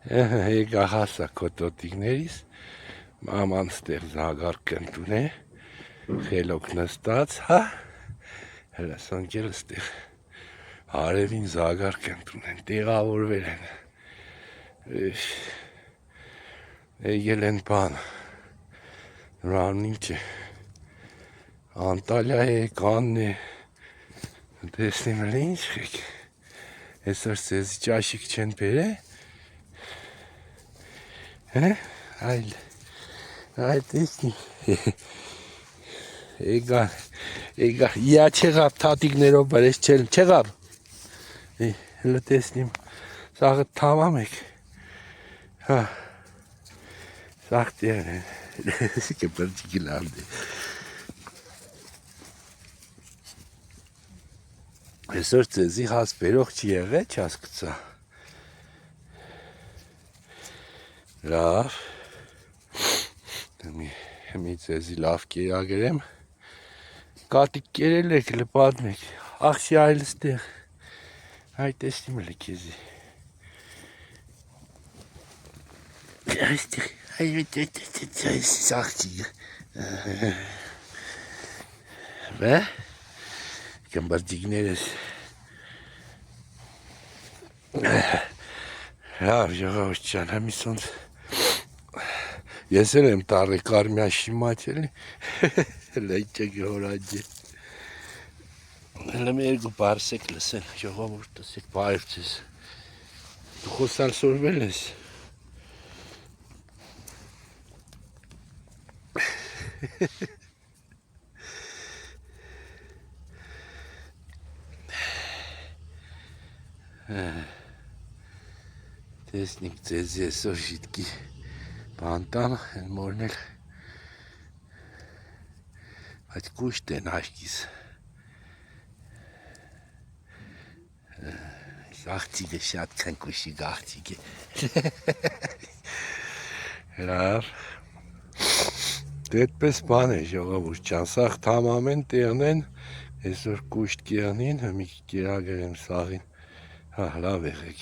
Եկա հասա կոտոտիկներից, մաման ստեղ զագարկ ընտուն է, խելոք նստած, հա, հրասանքել ստեղ հարևին զագարկ ընտուն են, տեղավորվել են, եկել են բան, նրան ինչ է, Անտալիա է, կանն է, տեսնիմ էլ ինչ խեք, այսօր սեզ ճաշիկ չեն բեր է, այլ տեսնի, եկա, իա չեղավ թատիկներով բրես չեղավ, հլը տեսնիմ, սաղը թամամ եք, հա, սաղ տեղն են, կը բրջիկի լավդ է, այսօր ծեզի հաս բերող չի եղե, չասկծա, լավ, մի ծեզի լավ կերագրեմ, կատիկ կերել եք, լպատմ եք, աղշի այլ ստեղ, այ տեսնիմ էլ եք եզի, այստեղ, այս աղջիկը, բե, կմբրջիկներս, լավ ժողովուրդ ջան, համիսոնց, ես էլ եմ տարի կարմյա շիմաչելի, լայճակ հորաջ է, հլը մի երկու բարսեք լսեն, ժողովուրդ տսեք բայվ ձեզ, դու խոսալ սորվել ես, տեսնիք ձեզ եսօր ժիտկի բանտան են մորնել, բայց կուշտ են աշկիս, աղջիկը շատ քնկուշիկ աղջիկ է, լավ, դետպես բան է ժողովուրդ ջան, սաղ թամամեն տեղն են, այսօր կուշտ կեղնին, մի կերագր եմ սաղին, հա լավ եղեք,